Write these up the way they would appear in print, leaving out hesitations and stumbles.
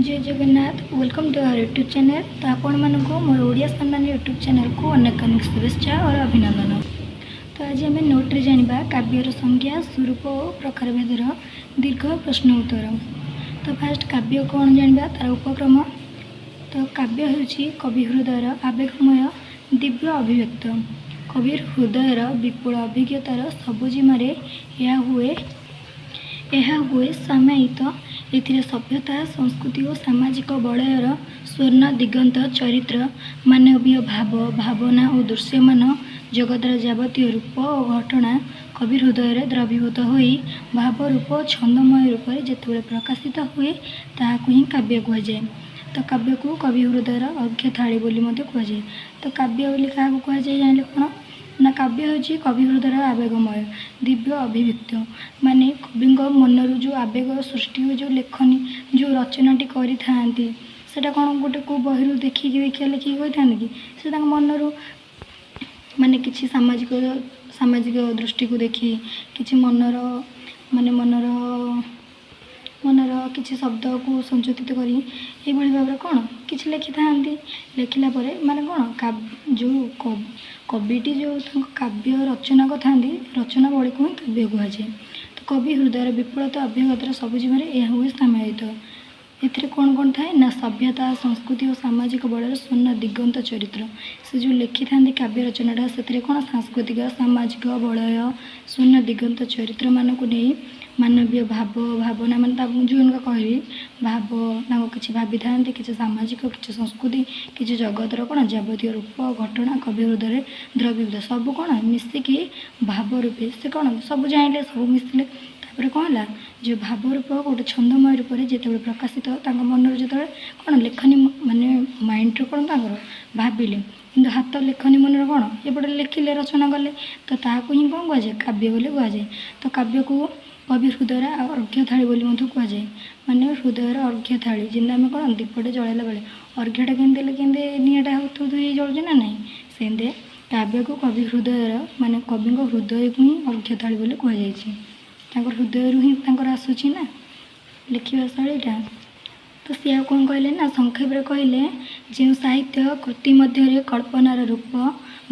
जय Jagannath welcome to our YouTube channel. तो आपण मानक मोर ओडिया सम्मान यूट्यूब चैनल को अनेक अनेक शुभेच्छा और अभिनंदन। तो आज आम नोट्रे जाना काव्यर संज्ञा स्वरूप और प्रकार भेदर दीर्घ प्रश्न उत्तर। तो फास्ट काव्य कौन जाना तार उपक्रम। तो काव्य हूँ कवि हृदयर आवेगमय दिव्य अभिव्यक्त। कवि हृदयर विपुल अभिज्ञतार सबुजिमारे यह हुए सामायित। एथिरे सभ्यता संस्कृति और सामाजिक बलयर स्वर्ण दिगंत चरित्र मानवीय भाव भावना और दृश्यमान जगतर जावतीय रूप और घटना कवि हृदय द्रवीभूत होई भाव रूप छंदमय रूप से जिते प्रकाशित हुए ताकू ही काव्य कहुए। तो काव्य को कवि हृदयर अर्घ्य थाली बोली कहुए। तो काव्य बोली क्या कहुए जाने कौन ना काव्य हूँ कवि हृदय आवेगमय दिव्य अभिव्यक्त माने कवि मनरू जो आवेग सृष्टि हुए जो लेखनी जो रचनाटी करी सेटा कौन गोटे को बही देखिकी लिखिकी कही कि से मनरू माने किसी सामाजिक दृष्टि को देखी किसी मनर माने मनर किसी शब्द को संशोधित करी ये भाव में कौन किसी लिखि था लिखला माने कौन जो कविटी जो काव्य रचना को था रचना बड़ी को काव्य कहुए। तो कवि हृदय विपुलता अभिज्ञतार सबुजिमारे यह हुए सामायित। एथिरे कौन कौन थाए ना सभ्यता संस्कृति और सामाजिक बलर स्वर्ण दिगंत चरित्र से जो लिखि था काव्य रचनाटा से कौन सांस्कृतिक सामाजिक बलय स्वर्ण दिगंत चरित्र मानक नहीं मानवीय भाव भावना मान जो इनका कहली भाव किसी भावी था किसी सामाजिक किसी संस्कृति किसी जगतर कौन जावतीय रूप घटना कवि हृदय द्रवीभूत सब कौन मिसिकी भाव रूपे से कौन सब जाइले सब मिसिले तापर कौन है जो भाव रूप गोटे छंदमय रूप से जिते प्रकाशित मन जो कौन लेखनी माने माइंड कौन भाविले कि हाथ लेखनी मन कौन एपटे लिखिले रचना कले तो ताकू ही कौन कहुए काव्य बोली कहुए। तो काव्य को कवि हृदय अर्घ्य थाली बोली कहुए माने हृदयर अर्घ्य थाली जिन आम कौन दीपटे जलैला बेले अर्घ्यटा केमती निआटा हो जलुचे ना ना सेमती काव्य को कवि हृदय माने कवि हृदय को ही अर्घ्य थाली बोली कहुए। हृदय ही आसूची ना लिखा शैलीटा। तो सी कौन कहले ना संक्षेप कहले जो साहित्य कृति मध्य कल्पनार रूप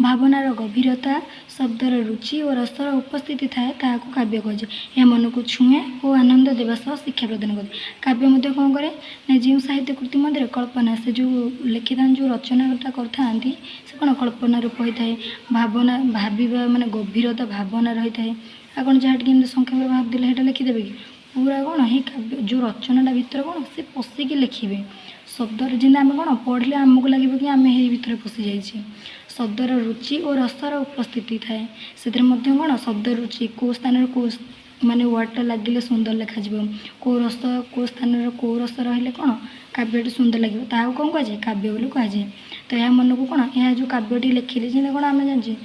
भावनार गभीरता शब्दर रुचि और रसर उपस्थिति थाए ताकू काव्य कहुए। यह मन को छुए और आनंद देवा सह शिक्षा प्रदान करे। काव्य मध्य कौन करे ना जो साहित्य कृति मध्य कल्पना से जो लिखि था जो रचनाटा करते से कौन कल्पना रूप होता है भावना भाविबा माने गभीरता भावना रही है आपन जहाँ टी संक्षेप भाव देते लिखिदेवे कि पूरा कौन ही काव्य जो रचनाटा भितर कौन से पशिकी लिखे शब्दर जिन आम कौन पढ़ले आमको लगे कि आम यही भितर पशि जाइए शब्दर रुचि और रसर उपस्थिति थाए से कौन शब्द रुचि कौ स्थान कौ माने वर्डटा लगे सुंदर लिखा कौ रस कौ स्थान कौ रस रही कौन काव्यटी सुंदर लगे ताकू कौन कहुए काव्य बोली कहुए। तो यह मन को कौन यह जो काव्यटी लिखिले जिन कौन आम जाने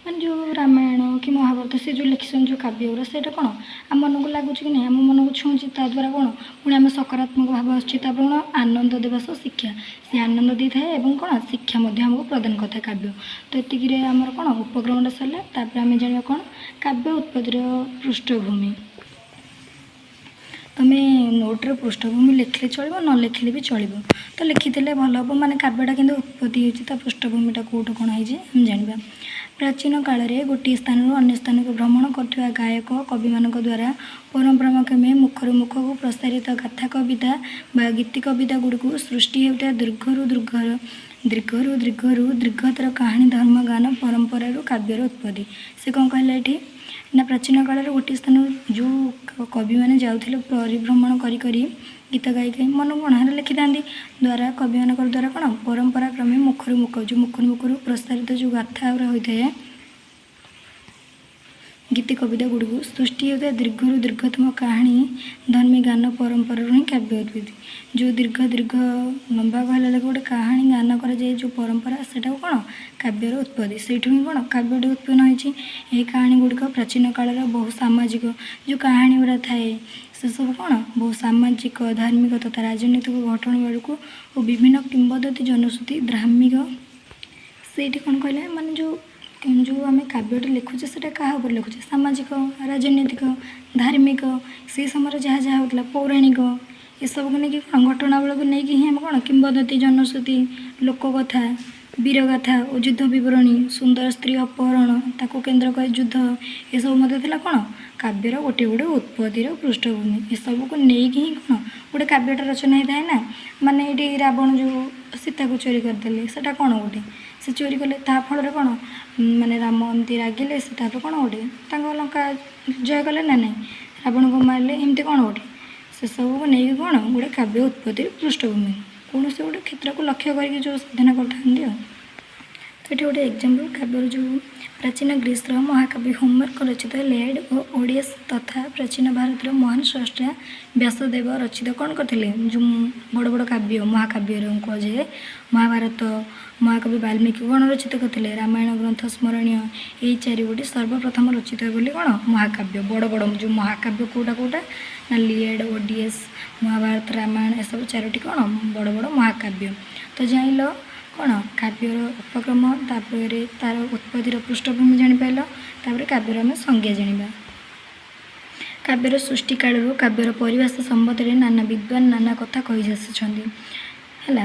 मान जो रामायण कि महाभारत से जो लिखिसन जो काव्य गुरा से कौन आम मन को लगुच कि नहीं आम मन को छुँची द्वारा कौन पुणी आम सकारात्मक भाव आसता कौन आनंद देवा सह शिक्षा से आनंद दी थाए और कौन शिक्षा आमको प्रदान करता काव्य। तो ये आमर कौन उपक्रमटा सरला आम जाना कौन काव्य उत्पत्तिर पृष्ठभूमि। तुम्हें नोट्रे पृष्ठभूमि लिखले चलो न लिखले भी चलो तो लिखिदे भल हम माने काव्यटा कि उत्पत्ति होती पृष्ठभूमिटा कौट कौन है जाना। प्राचीन काल में गोटे स्थान अन्य स्थान को भ्रमण करथिबा गायक कवि मान द्वारा परंपरा क्रमे मुखर मुख को प्रसारित गाथा कविता बा गीति कविता गुड़ सृष्टि होता दीर्घरू दीर्घतर कहानी धर्म गान परंपरा काव्यर उत्पत्ति से कौन कहला ये ना प्राचीन काल में गोटे स्थान जो कवि मैंने जाऊे परिभ्रमण करी गीत गाई गाई मन गणहार लिखि था द्वारा कवि मान द्वारा कौन परंपरा क्रमे मुखर मुखर प्रसारित जो गाथा होता है गीति कविता गुड़ सृष्टि होता है दीर्घरू दीर्घतम कहानी धर्मी गान परंपरा ही काव्य उत्पत्ति जो दीर्घ लंबा कहला लगे गोटे कहानी गान कराए जो परंपरा से कौन काव्यर उत्पत्ति से ही कौन काव्यटी उत्पन्न होती कहानी गुड़िक प्राचीन काल बहु सामाजिक जो कहानी गुड़ा थाए से सब कौन बहुत सामाजिक धार्मिक तथा राजनीतिक घटना बेलू और विभिन्न किंवदंती जनश्रुति धार्मिक से कौन कहले माने जो आम काव्यटी लिखुचे से क्या लिखुचे सामाजिक राजनीतिक धार्मिक से समय जहाँ जहाँ होता पौराणिक ଏସବୁକୁ ନେଇକି କ'ଣ ଘଟଣାବଳକୁ ନେଇକି ହିଁ ଆମେ କ'ଣ କିମ୍ବଦନ୍ତୀ ଜନଶ୍ରୁତି ଲୋକକଥା ବୀରଗାଥା ଓ ଯୁଦ୍ଧ ବିବରଣୀ ସୁନ୍ଦର ସ୍ତ୍ରୀ ଅପହରଣ ତାକୁ କେନ୍ଦ୍ର କରି ଯୁଦ୍ଧ ଏସବୁ ମଧ୍ୟ ଥିଲା କ'ଣ କାବ୍ୟର ଗୋଟିଏ ଗୋଟେ ଉତ୍ପତ୍ତିର ପୃଷ୍ଠଭୂମି। ଏସବୁକୁ ନେଇକି ହିଁ କ'ଣ ଗୋଟେ କାବ୍ୟଟା ରଚନା ହେଇଥାଏ ନା। ମାନେ ଏଇଠି ରାବଣ ଯେଉଁ ସୀତାକୁ ଚୋରି କରିଦେଲେ ସେଟା କ'ଣ ଗୋଟେ ସେ ଚୋରି କଲେ ତାହା ଫଳରେ କ'ଣ ମାନେ ରାମ ଏମିତି ରାଗିଲେ ସେ ତାପରେ କ'ଣ ଗୋଟେ ତାଙ୍କ ଲଙ୍କା ଜୟ କଲେ ନା ନାହିଁ ରାବଣକୁ ମାରିଲେ ଏମିତି କ'ଣ ଗୋଟେ ସେସବୁକୁ ନେଇକି କ'ଣ ଗୋଟେ କାବ୍ୟ ଉତ୍ପତ୍ତିର ପୃଷ୍ଠଭୂମି କୌଣସି ଗୋଟେ କ୍ଷେତ୍ରକୁ ଲକ୍ଷ୍ୟ କରିକି ଯେଉଁ ସାଧନା କରିଥାନ୍ତି ଆଉ। ତ ଏଠି ଗୋଟେ ଏକ୍ଜାମ୍ପଲ୍ କାବ୍ୟର ଯେଉଁ ପ୍ରାଚୀନ ଗ୍ରୀସର ମହାକାବ୍ୟ ହୋମର ରଚିତ ଇଲିଆଡ୍ ଓ ଓଡିଏସ୍ ତଥା ପ୍ରାଚୀନ ଭାରତର ମହାନ ସ୍ରଷ୍ଟା ବ୍ୟାସଦେବ ରଚିତ କ'ଣ କରିଥିଲେ ଯେଉଁ ବଡ଼ ବଡ଼ କାବ୍ୟ ମହାକାବ୍ୟର କୁହାଯାଏ ମହାଭାରତ ମହାକବି ବାଲ୍ମୀକି କ'ଣ ରଚିତ କରିଥିଲେ ରାମାୟଣ ଗ୍ରନ୍ଥ ସ୍ମରଣୀୟ ଏହି ଚାରିଗୋଟି ସର୍ବପ୍ରଥମ ରଚିତ ବୋଲି କ'ଣ ମହାକାବ୍ୟ ବଡ଼ ବଡ଼ ଯେଉଁ ମହାକାବ୍ୟ କେଉଁଟା ନା ଇଲିଆଡ୍ ଓଡିଏସ୍ ମହାଭାରତ ରାମାୟଣ ଏସବୁ ଚାରୋଟି କ'ଣ ବଡ଼ ବଡ଼ ମହାକାବ୍ୟ। ତ ଜାଣିଲ କ'ଣ କାବ୍ୟର ଉପକ୍ରମ ତାପରେ ତା'ର ଉତ୍ପତ୍ତିର ପୃଷ୍ଠଭୂମି ଜାଣିପାରିଲ ତାପରେ କାବ୍ୟର ଆମେ ସଂଜ୍ଞା ଜାଣିବା। କାବ୍ୟର ସୃଷ୍ଟି କାଳରୁ କାବ୍ୟର ପରିଭାଷା ସମ୍ବନ୍ଧରେ ନାନା ବିଦ୍ୱାନ ନାନା କଥା କହି ଆସିଛନ୍ତି ହେଲା।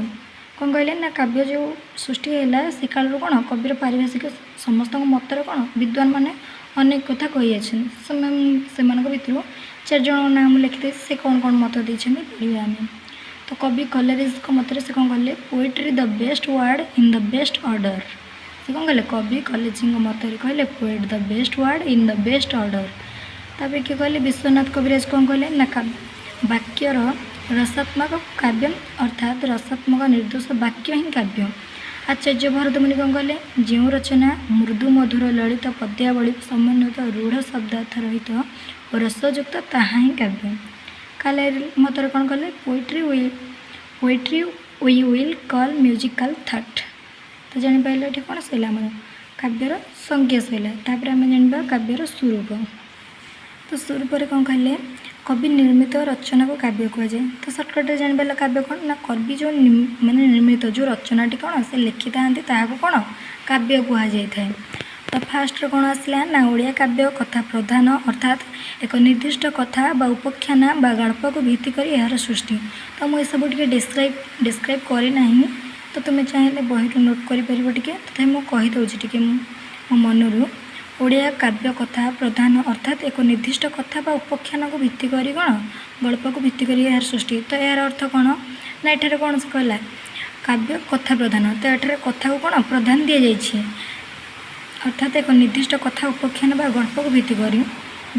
କ'ଣ କହିଲେ ନା କାବ୍ୟ ଯେଉଁ ସୃଷ୍ଟି ହେଲା ସେ କାଳରୁ କ'ଣ କବିର ପାରିଭାଷିକ ସମସ୍ତଙ୍କ ମତରେ କ'ଣ ବିଦ୍ୱାନମାନେ ଅନେକ କଥା କହି ଆସିଛନ୍ତି ସେମାନଙ୍କ ଭିତରୁ 4 ଜଣଙ୍କ ନାଁ ମୁଁ ଲେଖିଦେଇଛି ସେ କ'ଣ କ'ଣ ମତ ଦେଇଛନ୍ତି ପଢ଼ିବା ଆମେ। ତ କବି କଲେରିଜଙ୍କ ମତରେ ସେ କ'ଣ କଲେ poetry the best word in the best order. ସେ କ'ଣ କହିଲେ କବି କଲେଜିଙ୍କ ମତରେ କହିଲେ poet the best word in the best order. ତାପରେ କିଏ କହିଲେ ବିଶ୍ୱନାଥ କବିରାଜ କ'ଣ କହିଲେ ନା ବାକ୍ୟର ରସାତ୍ମକ କାବ୍ୟ ଅର୍ଥାତ୍ ରସାତ୍ମକ ନିର୍ଦ୍ଦୋଷ ବାକ୍ୟ ହିଁ କାବ୍ୟ। ଆଚାର୍ଯ୍ୟ ଭରତମୁନି କ'ଣ କହିଲେ ଯେଉଁ ରଚନା ମୃଦୁ ମଧୁର ଲଳିତ ପଦ୍ୟାବଳୀ ସମନ୍ୱିତ ରୂଢ଼ ଶବ୍ଦାର୍ଥ ରହିତ ଓ ରସଯୁକ୍ତ ତାହା ହିଁ କାବ୍ୟ। କାଲେରୀ ମତରେ କ'ଣ କଲେ poetry we will call musical thought. ତ ଜାଣିପାରିଲ ଏଠି କ'ଣ ସରିଲା ଆମର କାବ୍ୟର ସଂଜ୍ଞା ସରିଲା। ତାପରେ ଆମେ ଜାଣିବା କାବ୍ୟର ସ୍ୱରୂପ। ତ ସ୍ୱରୂପରେ କ'ଣ କହିଲେ କବି ନିର୍ମିତ ରଚନାକୁ କାବ୍ୟ କୁହାଯାଏ। ତ ସର୍ଟକଟ୍ରେ ଜାଣିପାରିଲ କାବ୍ୟ କ'ଣ ନା କବି ଯେଉଁ ମାନେ ନିର୍ମିତ ଯେଉଁ ରଚନାଟି କ'ଣ ସେ ଲେଖିଥାନ୍ତି ତାହାକୁ କ'ଣ କାବ୍ୟ କୁହାଯାଇଥାଏ। ତ ଫାଷ୍ଟରେ କ'ଣ ଆସିଲା ନା ଓଡ଼ିଆ କାବ୍ୟ କଥା ପ୍ରଧାନ ଅର୍ଥାତ୍ ଏକ ନିର୍ଦ୍ଦିଷ୍ଟ କଥା ବା ଉପାଖ୍ୟାନ ବା ଗଳ୍ପକୁ ଭିତ୍ତି କରି ଏହାର ସୃଷ୍ଟି। ତ ମୁଁ ଏସବୁ ଟିକେ ଡେସ୍କ୍ରାଇବ୍ କରିନାହିଁ ତ ତୁମେ ଚାହିଁଲେ ବହିରୁ ନୋଟ୍ କରିପାରିବ ଟିକେ ତଥାପି ମୁଁ କହିଦେଉଛି ଟିକେ ମୋ ମନରୁ। ଓଡ଼ିଆ କାବ୍ୟ କଥା ପ୍ରଧାନ ଅର୍ଥାତ୍ ଏକ ନିର୍ଦ୍ଦିଷ୍ଟ କଥା ବା ଉପାଖ୍ୟାନକୁ ଭିତ୍ତି କରି କ'ଣ ଗଳ୍ପକୁ ଭିତ୍ତି କରି ଏହାର ସୃଷ୍ଟି। ତ ଏହାର ଅର୍ଥ କ'ଣ ନା ଏଠାରେ କ'ଣ ସେ କହିଲା କାବ୍ୟ କଥା ପ୍ରଧାନ ତ ଏଠାରେ କଥାକୁ କ'ଣ ପ୍ରଧାନ ଦିଆଯାଇଛି ଅର୍ଥାତ୍ ଏକ ନିର୍ଦ୍ଦିଷ୍ଟ କଥା ଉପାଖ୍ୟାନ ବା ଗଳ୍ପକୁ ଭିତ୍ତି କରି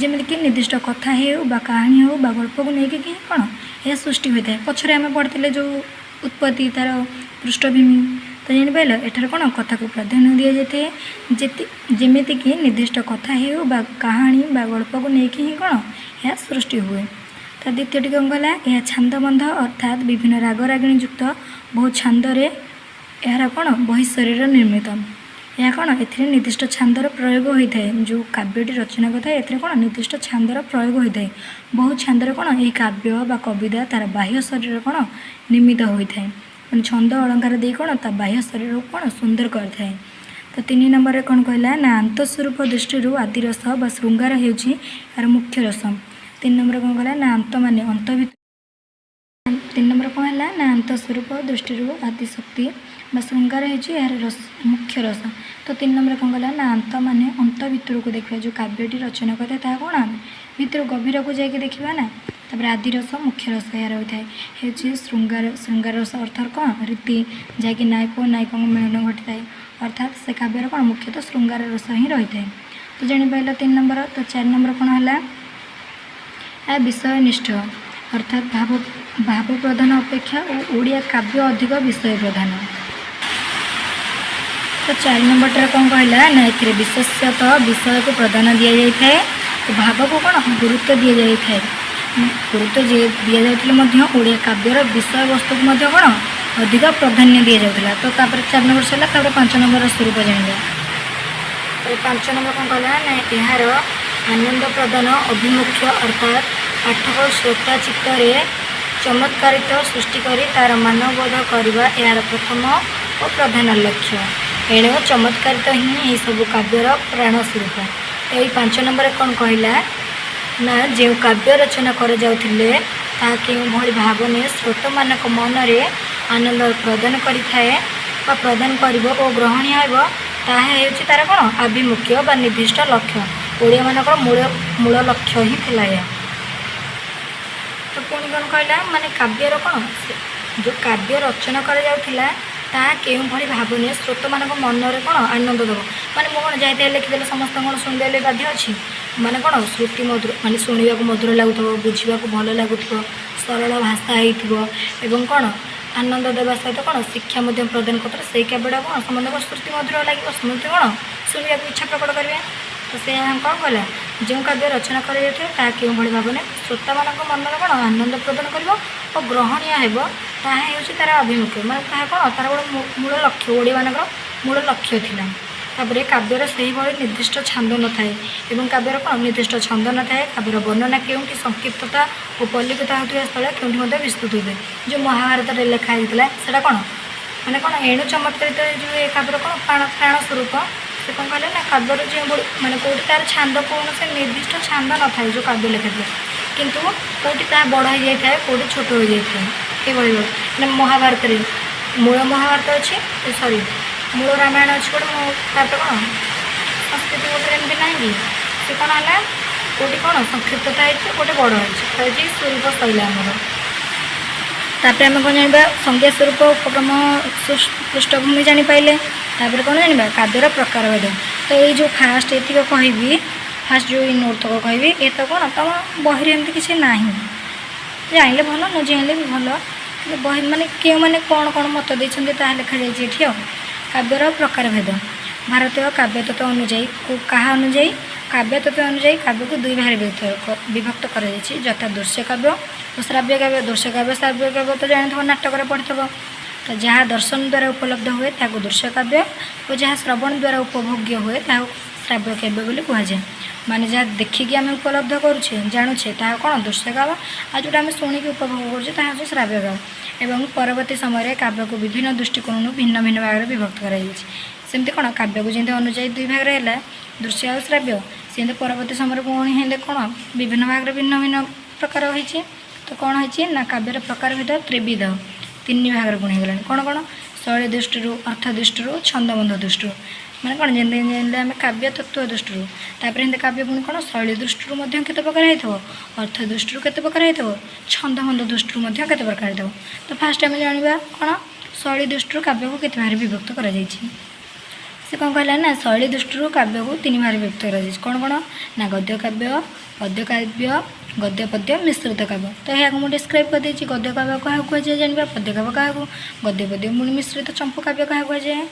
ଯେମିତିକି ନିର୍ଦ୍ଦିଷ୍ଟ କଥା ହେଉ ବା କାହାଣୀ ହେଉ ବା ଗଳ୍ପକୁ ନେଇକି କ'ଣ ଏହା ସୃଷ୍ଟି ହୋଇଥାଏ। ପଛରେ ଆମେ ପଢ଼ିଥିଲେ ଯେଉଁ ଉତ୍ପତ୍ତି ତା'ର ପୃଷ୍ଠଭୂମି ତ ଜାଣିପାରିଲ ଏଠାରେ କ'ଣ କଥାକୁ ପ୍ରାଧାନ୍ୟ ଦିଆଯାଇଥାଏ ଯେମିତିକି ନିର୍ଦ୍ଦିଷ୍ଟ କଥା ହେଉ ବା କାହାଣୀ ବା ଗଳ୍ପକୁ ନେଇକି ହିଁ କ'ଣ ଏହା ସୃଷ୍ଟି ହୁଏ। ତ ଦ୍ୱିତୀୟଟି କ'ଣ କଲା ଏହା ଛାନ୍ଦବନ୍ଧ ଅର୍ଥାତ୍ ବିଭିନ୍ନ ରାଗ ରାଗିଣୀ ଯୁକ୍ତ ବହୁ ଛାନ୍ଦରେ ଏହାର କ'ଣ ବହିଶରୀର ନିର୍ମିତ। ଏହା କ'ଣ ଏଥିରେ ନିର୍ଦ୍ଦିଷ୍ଟ ଛାନ୍ଦର ପ୍ରୟୋଗ ହୋଇଥାଏ ଯେଉଁ କାବ୍ୟଟି ରଚନା କରିଥାଏ ଏଥିରେ କ'ଣ ନିର୍ଦ୍ଦିଷ୍ଟ ଛାନ୍ଦର ପ୍ରୟୋଗ ହୋଇଥାଏ। ବହୁ ଛାନ୍ଦରେ କ'ଣ ଏହି କାବ୍ୟ ବା କବିତା ତା'ର ବାହ୍ୟ ଶରୀର କ'ଣ ନିର୍ମିତ ହୋଇଥାଏ ମାନେ ଛନ୍ଦ ଅଳଙ୍କାର ଦେଇ କ'ଣ ତା ବାହ୍ୟ ଶରୀରକୁ କ'ଣ ସୁନ୍ଦର କରିଥାଏ। ତ 3 ନମ୍ବରରେ କ'ଣ କହିଲା ନା ଆନ୍ତଃସ୍ୱରୂପ ଦୃଷ୍ଟିରୁ ଆଦି ରସ ବା ଶୃଙ୍ଗାର ହେଉଛି ଏହାର ମୁଖ୍ୟ ରସ। 3 ନମ୍ବର କ'ଣ କହିଲା ନା ଆନ୍ତ ମାନେ ଅନ୍ତ ଭିତର 3 ନମ୍ବର କ'ଣ ହେଲା ନା ଆନ୍ତଃସ୍ୱରୂପ ଦୃଷ୍ଟିରୁ ଆଦି ଶକ୍ତି ବା ଶୃଙ୍ଗାର ହେଉଛି ଏହାର ମୁଖ୍ୟ ରସ। ତ 3 ନମ୍ବରରେ କ'ଣ କହିଲା ନା ଆନ୍ତ ମାନେ ଅନ୍ତ ଭିତରକୁ ଦେଖିବା ଯେଉଁ କାବ୍ୟଟି ରଚନା କରିଥାଏ ତାହା କ'ଣ ଆମେ ଭିତରୁ ଗଭୀରକୁ ଯାଇକି ଦେଖିବା ନା। ତାପରେ ଆଦି ରସ ମୁଖ୍ୟ ରସ ଏହାର ହୋଇଥାଏ ହେଉଛି ଶୃଙ୍ଗାର ରସ ଅର୍ଥାତ୍ କ'ଣ ରୀତି ଯାହାକି ନାୟକ ଓ ନାୟିକାଙ୍କ ମିଳନ ଘଟିଥାଏ ଅର୍ଥାତ୍ ସେ କାବ୍ୟର କ'ଣ ମୁଖ୍ୟତଃ ଶୃଙ୍ଗାର ରସ ହିଁ ରହିଥାଏ। ତ ଜାଣିପାରିଲ 3 ନମ୍ବର। ତ 4 ନମ୍ବର କ'ଣ ହେଲା ଏହା ବିଷୟନିଷ୍ଠ ଅର୍ଥାତ୍ ଭାବ ପ୍ରଧାନ ଅପେକ୍ଷା ଓ ଓଡ଼ିଆ କାବ୍ୟ ଅଧିକ ବିଷୟ ପ୍ରଧାନ। ତ 4 ନମ୍ବରଟାରେ କ'ଣ କହିଲା ନା ଏଥିରେ ବିଶେଷତଃ ବିଷୟକୁ ପ୍ରଧାନ ଦିଆଯାଇଥାଏ ଓ ଭାବକୁ କ'ଣ ଗୁରୁତ୍ୱ ଦିଆଯାଇଥାଏ। ଗୁରୁତ୍ୱ ଦିଆଯାଉଥିଲେ ମଧ୍ୟ ଓଡ଼ିଆ କାବ୍ୟର ବିଷୟବସ୍ତୁକୁ ମଧ୍ୟ କ'ଣ ଅଧିକ ପ୍ରାଧାନ୍ୟ ଦିଆଯାଉଥିଲା। ତ ତାପରେ 4 ନମ୍ବର ସରିଲା ତାପରେ 5 ନମ୍ବରର ସ୍ୱରୂପ ଜାଣିବା। 5 ନମ୍ବର କ'ଣ କହିଲା ନା ଏହାର ଆନନ୍ଦ ପ୍ରଦାନ ଅଭିମୁଖ୍ୟ ଅର୍ଥାତ୍ ପାଠକ ଶ୍ରୋତା ଚିତ୍ତରେ ଚମତ୍କାରିତ ସୃଷ୍ଟି କରି ତା'ର ମାନବୋଧ କରିବା ଏହାର ପ୍ରଥମ ଓ ପ୍ରଧାନ ଲକ୍ଷ୍ୟ। ଏଣୁ ଚମତ୍କାରିତ ହିଁ ଏହିସବୁ କାବ୍ୟର ପ୍ରାଣ ସ୍ୱରୂପ। ଏଇ 5 ନମ୍ବରରେ କ'ଣ କହିଲା ନା ଯେଉଁ କାବ୍ୟ ରଚନା କରାଯାଉଥିଲେ ତାହା କେଉଁଭଳି ଭାବନେ ଶ୍ରୋତାମାନଙ୍କ ମନରେ ଆନନ୍ଦ ପ୍ରଦାନ କରିଥାଏ ବା ପ୍ରଦାନ କରିବ ଓ ଗ୍ରହଣୀୟ ହେବ, ତାହା ହେଉଛି ତା'ର କ'ଣ ଆଭିମୁଖ୍ୟ ବା ନିର୍ଦ୍ଦିଷ୍ଟ ଲକ୍ଷ୍ୟ। ଓଡ଼ିଆମାନଙ୍କର ମୂଳ ଲକ୍ଷ୍ୟ ହିଁ ଥିଲା ଏହା। ତ ପୁଣି କ'ଣ କହିଲା, ମାନେ କାବ୍ୟର କ'ଣ ଯେଉଁ କାବ୍ୟ ରଚନା କରାଯାଉଥିଲା ତାହା କେଉଁଭଳି ଭାବନେ ଶ୍ରୋତାମାନଙ୍କ ମନରେ କ'ଣ ଆନନ୍ଦ ଦେବ। ମାନେ ମୁଁ କ'ଣ ଯାଇଥାଏ ଲେଖିଦେଲେ ସମସ୍ତେ କ'ଣ ଶୁଣିଦେଲେ ବାଧ୍ୟ ଅଛି। ମାନେ କ'ଣ ଶ୍ରୁତି ମଧୁର, ମାନେ ଶୁଣିବାକୁ ମଧୁର ଲାଗୁଥିବ, ବୁଝିବାକୁ ଭଲ ଲାଗୁଥିବ, ସରଳ ଭାଷା ହେଇଥିବ ଏବଂ କ'ଣ ଆନନ୍ଦ ଦେବା ସହିତ କ'ଣ ଶିକ୍ଷା ମଧ୍ୟ ପ୍ରଦାନ କରୁଥିବ। ସେଇ କାବ୍ୟଟା କ'ଣ ସମସ୍ତଙ୍କ ଶ୍ରୁତି ମଧୁର ଲାଗିବ, ସମସ୍ତେ କ'ଣ ଶୁଣିବାକୁ ଇଚ୍ଛା ପ୍ରକଟ କରିବେ। ତ ସେ କ'ଣ କହିଲା, ଯେଉଁ କାବ୍ୟ ରଚନା କରାଯାଇଥାଏ ତାହା କେଉଁଭଳି ଭାବନେ ଶ୍ରୋତାମାନଙ୍କ ମନରେ କ'ଣ ଆନନ୍ଦ ପ୍ରଦାନ କରିବ ଓ ଗ୍ରହଣୀୟ ହେବ, ତାହା ହେଉଛି ତା'ର ଆଭିମୁଖ୍ୟ। ମାନେ ତାହା କ'ଣ ତା'ର ଗୋଟେ ମୂଳ ଲକ୍ଷ୍ୟ, ଓଡ଼ିଆମାନଙ୍କର ମୂଳ ଲକ୍ଷ୍ୟ ଥିଲା। ତାପରେ କାବ୍ୟର ସେହିଭଳି ନିର୍ଦ୍ଦିଷ୍ଟ ଛାନ୍ଦ ନଥାଏ ଏବଂ କାବ୍ୟର କ'ଣ ନିର୍ଦ୍ଦିଷ୍ଟ ଛନ୍ଦ ନଥାଏ। କାବ୍ୟର ବର୍ଣ୍ଣନା କେଉଁଠି ସଂକ୍ଷିପ୍ତତା ଓ ପରିଲିଖିତ ହେଉଥିବା ସ୍ଥଳେ କେଉଁଠି ମଧ୍ୟ ବିସ୍ତୃତ ହୋଇଥାଏ। ଯେଉଁ ମହାଭାରତରେ ଲେଖା ହେଇଥିଲା ସେଇଟା କ'ଣ ମାନେ କ'ଣ ଏଣୁ ଚମତ୍କାରିତ ଯେଉଁ ଏ କାବ୍ୟର କ'ଣ ପ୍ରାଣ ସ୍ୱରୂପ। ସେ କ'ଣ କହିଲେ ନା, କାବ୍ୟର ଯେଉଁଭଳି ମାନେ କେଉଁଠି ତା'ର ଛାନ୍ଦ କୌଣସି ନିର୍ଦ୍ଦିଷ୍ଟ ଛାନ୍ଦ ନଥାଏ ଯେଉଁ କାବ୍ୟ ଲେଖାଥିଲା, କିନ୍ତୁ କେଉଁଠି ତାହା ବଡ଼ ହୋଇଯାଇଥାଏ, କେଉଁଠି ଛୋଟ ହୋଇଯାଇଥାଏ। ଏଭଳି ମାନେ ମହାଭାରତରେ ମୂଳ ମହାଭାରତ ଅଛି, ମୂଳ ରାମାୟଣ ଅଛି ଗୋଟେ, ତାପରେ କ'ଣ ସଂସ୍କୃତି ଗୋଟେ ଏମିତି ନାହିଁ କି, ସେ କ'ଣ ହେଲା କେଉଁଠି କ'ଣ ସଂକ୍ଷିପ୍ତତା ହେଇଛି, ଗୋଟେ ବଡ଼ ହେଇଛି, ହେଉଛି ସ୍ୱରୂପ ଶୈଳୀ ଆମର। ତାପରେ ଆମେ କ'ଣ ଜାଣିବା, ସଂଜ୍ଞା ସ୍ୱରୂପ ଉପକ୍ରମ ପୃଷ୍ଠଭୂମି ଜାଣିପାରିଲେ। ତାପରେ କ'ଣ ଜାଣିବା, କାବ୍ୟର ପ୍ରକାରଭେଦ। ତ ଏଇ ଯେଉଁ ଫାଷ୍ଟ ଏତିକ କହିବି, ଫାଷ୍ଟ ଯେଉଁ ଏଇ ନୋଟ୍ ତକ କହିବି, ଏ ତ କ'ଣ ତମ ବହିରେ ଏମିତି କିଛି ନାହିଁ, ଜାଣିଲେ ଭଲ, ନ ଜାଣିଲେ ବି ଭଲ। କିନ୍ତୁ ବହି ମାନେ କେଉଁମାନେ କ'ଣ କ'ଣ ମତ ଦେଇଛନ୍ତି ତାହା ଲେଖାଯାଇଛି ଏଠି। ଆଉ କାବ୍ୟର ପ୍ରକାରଭେଦ, ଭାରତୀୟ କାବ୍ୟତତ୍ତ୍ୱ ଅନୁଯାୟୀ କାହା ଅନୁଯାୟୀ, କାବ୍ୟତତ୍ତ୍ୱ ଅନୁଯାୟୀ କାବ୍ୟକୁ ଦୁଇ ଭାଗରେ ବିଭକ୍ତ କରାଯାଇଛି, ଯଥା ଦୃଶ୍ୟ କାବ୍ୟ ଓ ଶ୍ରାବ୍ୟ କାବ୍ୟ। ଦୃଶ୍ୟ କାବ୍ୟ ଶ୍ରାବ୍ୟ କାବ୍ୟ ତ ଜାଣିଥିବ, ନାଟକରେ ପଢ଼ିଥିବ। ତ ଯାହା ଦର୍ଶନ ଦ୍ୱାରା ଉପଲବ୍ଧ ହୁଏ ତାହାକୁ ଦୃଶ୍ୟ କାବ୍ୟ ଓ ଯାହା ଶ୍ରବଣ ଦ୍ୱାରା ଉପଭୋଗ୍ୟ ହୁଏ ତାହାକୁ ଶ୍ରାବ୍ୟ କାବ୍ୟ ବୋଲି କୁହାଯାଏ। ମାନେ ଯାହା ଦେଖିକି ଆମେ ଉପଲବ୍ଧ କରୁଛେ, ଜାଣୁଛେ, ତାହା କ'ଣ ଦୃଶ୍ୟ କାବ୍ୟ, ଆଉ ଯେଉଁଟା ଆମେ ଶୁଣିକି ଉପଭୋଗ କରୁଛେ ତାହା ହେଉଛି ଶ୍ରାବ୍ୟ କାବ୍ୟ। ଏବଂ ପରବର୍ତ୍ତୀ ସମୟରେ କାବ୍ୟକୁ ବିଭିନ୍ନ ଦୃଷ୍ଟିକୋଣରୁ ଭିନ୍ନ ଭିନ୍ନ ଭାଗରେ ବିଭକ୍ତ କରାଯାଇଛି। ସେମିତି କ'ଣ କାବ୍ୟକୁ ଯେମିତି ଅନୁଯାୟୀ ଦୁଇ ଭାଗରେ ହେଲା, ଦୃଶ୍ୟ ଆଉ ଶ୍ରାବ୍ୟ, ସେମିତି ପରବର୍ତ୍ତୀ ସମୟରେ ପୁଣି ହେଲେ କ'ଣ ବିଭିନ୍ନ ଭାଗରେ ଭିନ୍ନ ଭିନ୍ନ ପ୍ରକାର ହୋଇଛି। ତ କ'ଣ ହେଇଛି ନା, କାବ୍ୟର ପ୍ରକାରଭେଦ ତ୍ରିବିଧ, ତିନି ଭାଗରେ ପୁଣି ହେଇଗଲାଣି। କ'ଣ କ'ଣ, ଶୈଳୀ ଦୃଷ୍ଟିରୁ, ଅର୍ଥ ଦୃଷ୍ଟିରୁ, ଛନ୍ଦବନ୍ଧ ଦୃଷ୍ଟିରୁ। ମାନେ କ'ଣ ଯେମିତି ଆମେ କାବ୍ୟ ତତ୍ତ୍ୱ ଦୃଷ୍ଟିରୁ, ତାପରେ ଏମିତି କାବ୍ୟ ପୁଣି କ'ଣ ଶୈଳୀ ଦୃଷ୍ଟିରୁ ମଧ୍ୟ କେତେ ପ୍ରକାର ହେଇଥିବ, ଅର୍ଥ ଦୃଷ୍ଟିରୁ କେତେ ପ୍ରକାର ହେଇଥିବ, ଛନ୍ଦବନ୍ଧ ଦୃଷ୍ଟିରୁ ମଧ୍ୟ କେତେ ପ୍ରକାର ହେଇଥିବ। ତ ଫାଷ୍ଟ ଆମେ ଜାଣିବା କ'ଣ ଶୈଳୀ ଦୃଷ୍ଟିରୁ କାବ୍ୟକୁ କେତେ ଭାଗରେ ବିଭକ୍ତ କରାଯାଇଛି। ସେ କ'ଣ କହିଲା ନା, ଶୈଳୀ ଦୃଷ୍ଟିରୁ କାବ୍ୟକୁ ତିନି ଭାଗରେ ବିଭକ୍ତ କରାଯାଇଛି। କ'ଣ କ'ଣ ନା, ଗଦ୍ୟ କାବ୍ୟ, ପଦ୍ୟ କାବ୍ୟ, ଗଦ୍ୟ ପଦ୍ୟ ମିଶ୍ରିତ କାବ୍ୟ। ତ ଏହାକୁ ମୁଁ ଡିସ୍କ୍ରାଇବ୍ କରିଦେଇଛି। ଗଦ୍ୟ କାବ୍ୟ କାହାକୁ କୁହାଯାଏ ଜାଣିବା, ପଦ୍ୟ କାବ୍ୟ କାହାକୁ, ଗଦ୍ୟ ପଦ୍ୟ ପୁଣି ମିଶ୍ରିତ ଚମ୍ପୁ କାବ୍ୟ କାହାକୁ କୁହାଯାଏ।